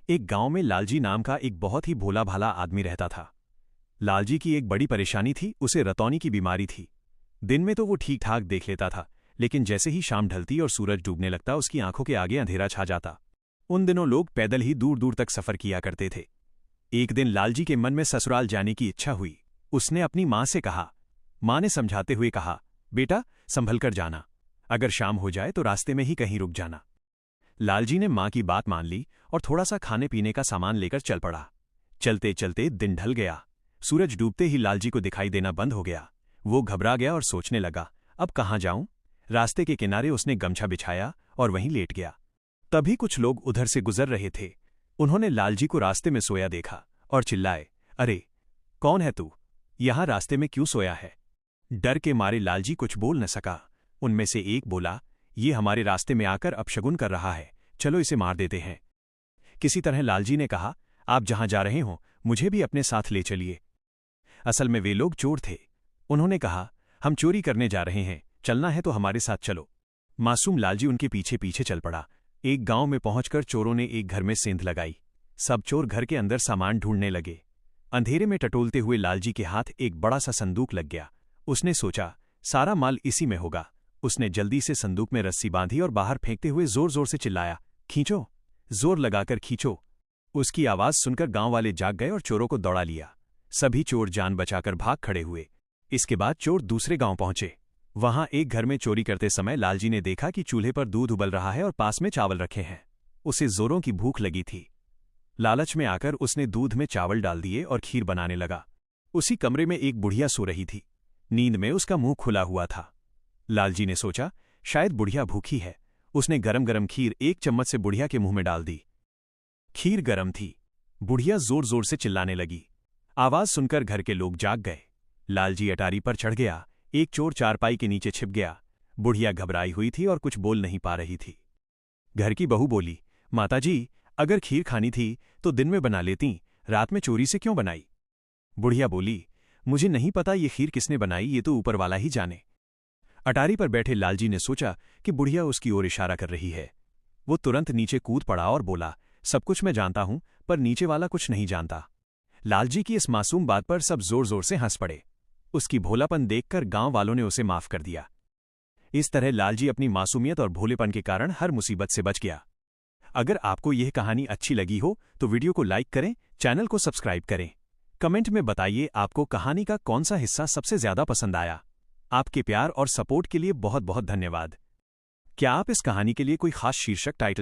एक गांव में लालजी नाम का एक बहुत ही भोला भाला आदमी रहता था। लालजी की एक बड़ी परेशानी थी, उसे रतौनी की बीमारी थी। दिन में तो वो ठीक ठाक देख लेता था, लेकिन जैसे ही शाम ढलती और सूरज डूबने लगता उसकी आंखों के आगे अंधेरा छा जाता। उन दिनों लोग पैदल ही दूर दूर तक सफर किया करते थे। एक दिन लालजी के मन में ससुराल जाने की इच्छा हुई। उसने अपनी माँ से कहा। माँ ने समझाते हुए कहा, बेटा संभल कर जाना, अगर शाम हो जाए तो रास्ते में ही कहीं रुक जाना। लालजी ने माँ की बात मान ली और थोड़ा सा खाने पीने का सामान लेकर चल पड़ा। चलते चलते दिन ढल गया। सूरज डूबते ही लालजी को दिखाई देना बंद हो गया। वो घबरा गया और सोचने लगा, अब कहाँ जाऊं। रास्ते के किनारे उसने गमछा बिछाया और वहीं लेट गया। तभी कुछ लोग उधर से गुजर रहे थे। उन्होंने लालजी को रास्ते में सोया देखा और चिल्लाए, अरे कौन है तू, यहां रास्ते में क्यों सोया है। डर के मारे लालजी कुछ बोल न सका। उनमें से एक बोला, ये हमारे रास्ते में आकर अपशगुन कर रहा है, चलो इसे मार देते हैं। किसी तरह लालजी ने कहा, आप जहां जा रहे हो मुझे भी अपने साथ ले चलिए। असल में वे लोग चोर थे। उन्होंने कहा, हम चोरी करने जा रहे हैं, चलना है तो हमारे साथ चलो। मासूम लालजी उनके पीछे पीछे चल पड़ा। एक गांव में पहुंचकर चोरों ने एक घर में सेंध लगाई। सब चोर घर के अंदर सामान ढूंढने लगे। अंधेरे में टटोलते हुए लालजी के हाथ एक बड़ा सा संदूक लग गया। उसने सोचा, सारा माल इसी में होगा। उसने जल्दी से संदूक में रस्सी बांधी और बाहर फेंकते हुए जोर जोर से चिल्लाया, खींचो, जोर लगाकर खींचो। उसकी आवाज सुनकर गांव वाले जाग गए और चोरों को दौड़ा लिया। सभी चोर जान बचाकर भाग खड़े हुए। इसके बाद चोर दूसरे गांव पहुंचे। वहां एक घर में चोरी करते समय लालजी ने देखा कि चूल्हे पर दूध उबल रहा है और पास में चावल रखे हैं। उसे जोरों की भूख लगी थी। लालच में आकर उसने दूध में चावल डाल दिए और खीर बनाने लगा। उसी कमरे में एक बुढ़िया सो रही थी। नींद में उसका मुंह खुला हुआ था। लालजी ने सोचा, शायद बुढ़िया भूखी है। उसने गरम गरम खीर एक चम्मच से बुढ़िया के मुंह में डाल दी। खीर गरम थी। बुढ़िया जोर जोर से चिल्लाने लगी। आवाज सुनकर घर के लोग जाग गए। लालजी अटारी पर चढ़ गया। एक चोर चारपाई के नीचे छिप गया। बुढ़िया घबराई हुई थी और कुछ बोल नहीं पा रही थी। घर की बहू बोली, माताजी, अगर खीर खानी थी तो दिन में बना लेती, रात में चोरी से क्यों बनाई। बुढ़िया बोली, मुझे नहीं पता ये खीर किसने बनाई, ये तो ऊपर वाला ही जाने। अटारी पर बैठे लालजी ने सोचा कि बुढ़िया उसकी ओर इशारा कर रही है। वो तुरंत नीचे कूद पड़ा और बोला, सब कुछ मैं जानता हूं, पर नीचे वाला कुछ नहीं जानता। लालजी की इस मासूम बात पर सब जोर जोर से हंस पड़े। उसकी भोलापन देखकर गांव वालों ने उसे माफ कर दिया। इस तरह लालजी अपनी मासूमियत और भोलेपन के कारण हर मुसीबत से बच गया। अगर आपको यह कहानी अच्छी लगी हो तो वीडियो को लाइक करें, चैनल को सब्सक्राइब करें। कमेंट में बताइए आपको कहानी का कौन सा हिस्सा सबसे ज्यादा पसंद आया। आपके प्यार और सपोर्ट के लिए बहुत बहुत धन्यवाद। क्या आप इस कहानी के लिए कोई खास शीर्षक टाइटल